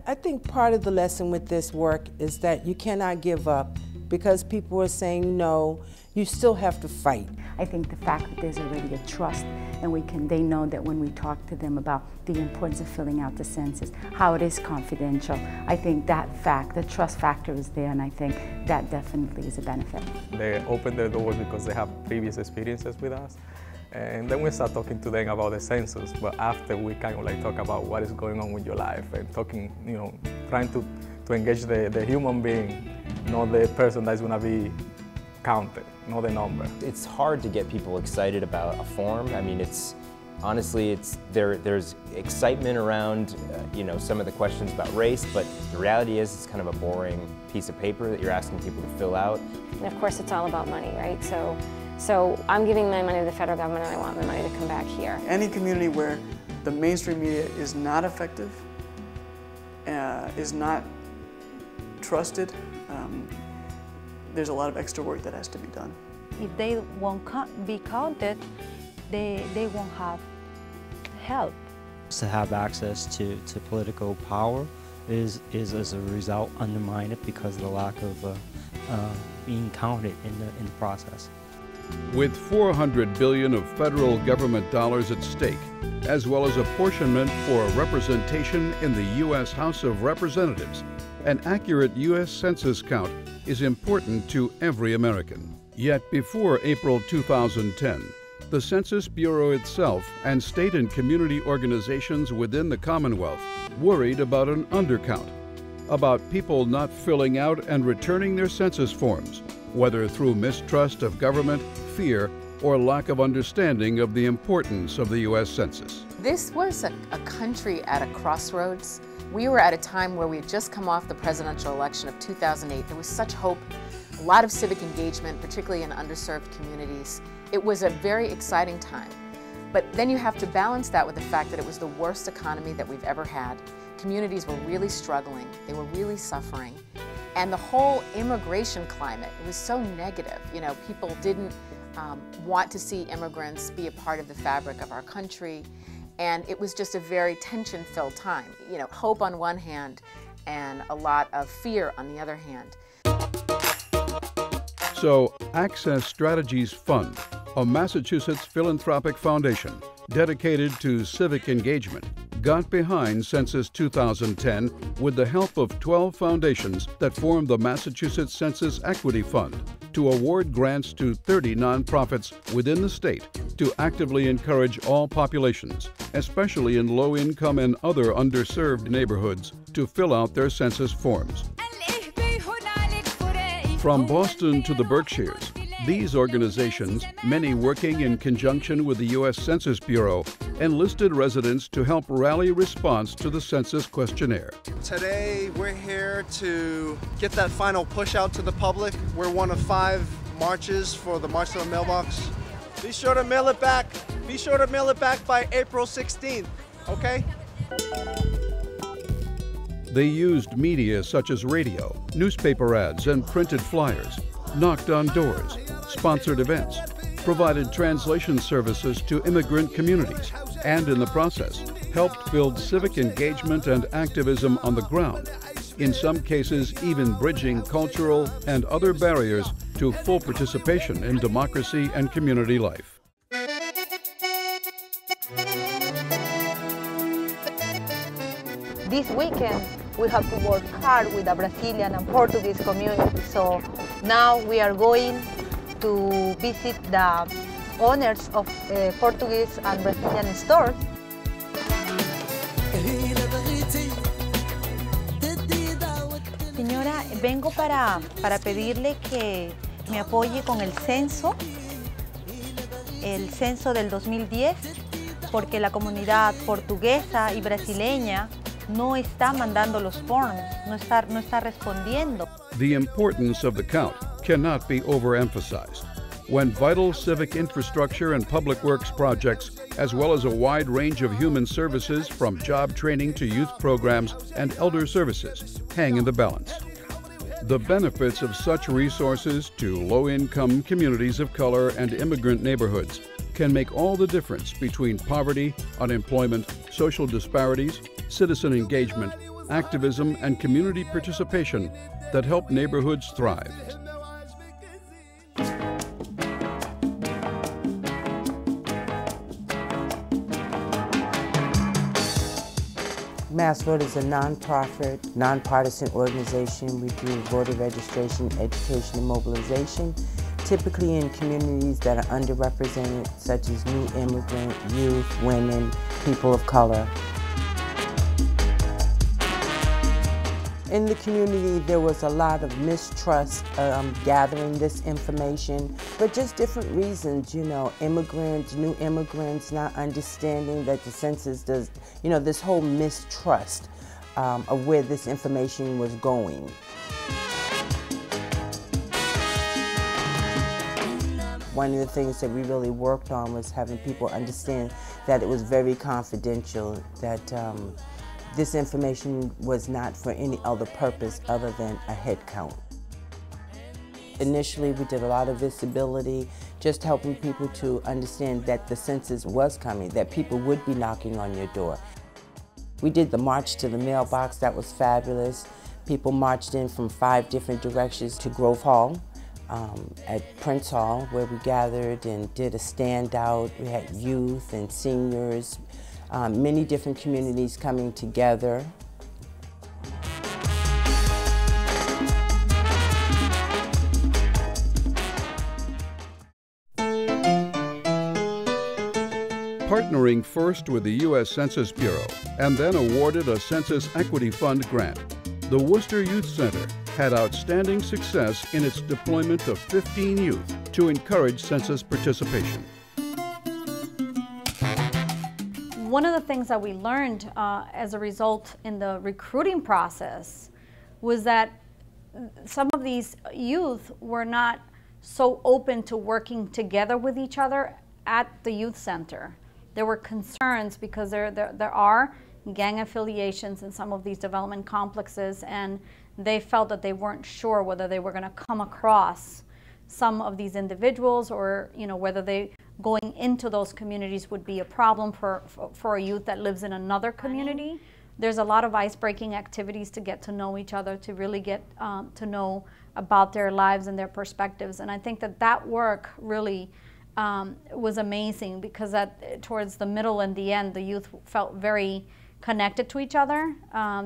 I think part of the lesson with this work is that you cannot give up. Because people are saying no, you still have to fight. I think the fact that there's already a trust and they know that when we talk to them about the importance of filling out the census, how it is confidential, I think that fact, the trust factor is there, and I think that definitely is a benefit. They open their doors because they have previous experiences with us. And then we start talking to them about the census, but after we kind of like talk about what is going on with your life and talking, you know, trying to engage the human being, not the person that's going to be counted, not the number. It's hard to get people excited about a form. I mean, honestly, there's excitement around you know, some of the questions about race, but the reality is it's kind of a boring piece of paper that you're asking people to fill out. And of course, it's all about money, right? So I'm giving my money to the federal government, and I want my money to come back here. Any community where the mainstream media is not effective, is not trusted, there's a lot of extra work that has to be done. If they won't be counted, they won't have help. To have access to political power is as a result undermined because of the lack of being counted in the process. With $400 billion of federal government dollars at stake, as well as apportionment for representation in the U.S. House of Representatives, an accurate U.S. Census count is important to every American. Yet before April 2010, the Census Bureau itself and state and community organizations within the Commonwealth worried about an undercount, about people not filling out and returning their census forms, whether through mistrust of government, fear, or lack of understanding of the importance of the U.S. Census. This was a country at a crossroads. We were at a time where we had just come off the presidential election of 2008. There was such hope, a lot of civic engagement, particularly in underserved communities. It was a very exciting time. But then you have to balance that with the fact that it was the worst economy that we've ever had. Communities were really struggling. They were really suffering. And the whole immigration climate, it was so negative. You know, people didn't want to see immigrants be a part of the fabric of our country. And it was just a very tension-filled time. You know, hope on one hand and a lot of fear on the other hand. So, Access Strategies Fund, a Massachusetts philanthropic foundation dedicated to civic engagement, got behind Census 2010 with the help of 12 foundations that form the Massachusetts Census Equity Fund to award grants to 30 nonprofits within the state to actively encourage all populations, especially in low-income and other underserved neighborhoods, to fill out their census forms. From Boston to the Berkshires, these organizations, many working in conjunction with the U.S. Census Bureau, enlisted residents to help rally response to the census questionnaire. Today, we're here to get that final push out to the public. We're one of 5 marches for the March to the Mailbox. Be sure to mail it back. Be sure to mail it back by April 16th, okay? They used media such as radio, newspaper ads, and printed flyers, knocked on doors, sponsored events, provided translation services to immigrant communities, and in the process, helped build civic engagement and activism on the ground, in some cases even bridging cultural and other barriers to full participation in democracy and community life. This weekend, we have to work hard with the Brazilian and Portuguese community. So now we are going to visit the owners of Portuguese and Brazilian stores. Señora, vengo para pedirle que me apoye con el censo del 2010, porque la comunidad portuguesa y brasileña no está mandando los forms, no está respondiendo. The importance of the count cannot be overemphasized. When vital civic infrastructure and public works projects, as well as a wide range of human services from job training to youth programs and elder services, hang in the balance. The benefits of such resources to low-income communities of color and immigrant neighborhoods can make all the difference between poverty, unemployment, social disparities, citizen engagement, activism, and community participation that help neighborhoods thrive. Mass Vote is a non-profit, nonpartisan organization. We do voter registration, education, and mobilization, typically in communities that are underrepresented, such as new immigrant, youth, women, people of color. In the community, there was a lot of mistrust gathering this information, but just different reasons, you know, immigrants, new immigrants not understanding that the census does, you know, this whole mistrust of where this information was going. One of the things that we really worked on was having people understand that it was very confidential, that this information was not for any other purpose other than a head count. Initially, we did a lot of visibility, just helping people to understand that the census was coming, that people would be knocking on your door. We did the march to the mailbox. That was fabulous. People marched in from 5 different directions to Grove Hall, at Prince Hall, where we gathered and did a standout. We had youth and seniors, many different communities coming together. Partnering first with the U.S. Census Bureau and then awarded a Census Equity Fund grant, the Worcester Youth Center had outstanding success in its deployment of 15 youth to encourage census participation. One of the things that we learned as a result in the recruiting process was that some of these youth were not so open to working together with each other at the youth center. There were concerns because there are gang affiliations in some of these development complexes, and they felt that they weren't sure whether they were going to come across some of these individuals, or whether they going into those communities would be a problem for a youth that lives in another community. There's a lot of ice-breaking activities to get to know each other, to really get to know about their lives and their perspectives. And I think that work really was amazing, because towards the middle and the end, the youth felt very connected to each other.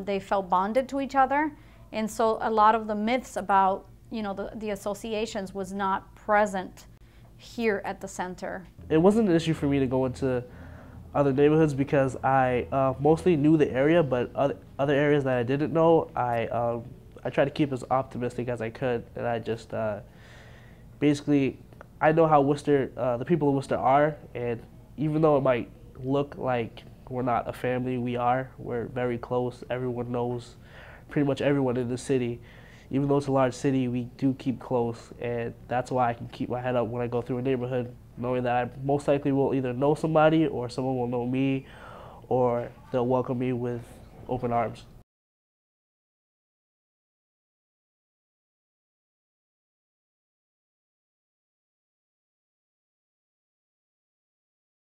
They felt bonded to each other. And so a lot of the myths about the associations was not present here at the center. It wasn't an issue for me to go into other neighborhoods because I mostly knew the area, but other areas that I didn't know, I tried to keep as optimistic as I could, and I just basically, I know how Worcester, the people of Worcester are, and even though it might look like we're not a family, we are. We're very close. Everyone knows pretty much everyone in the city. Even though it's a large city, we do keep close, and that's why I can keep my head up when I go through a neighborhood, knowing that I most likely will either know somebody, or someone will know me, or they'll welcome me with open arms.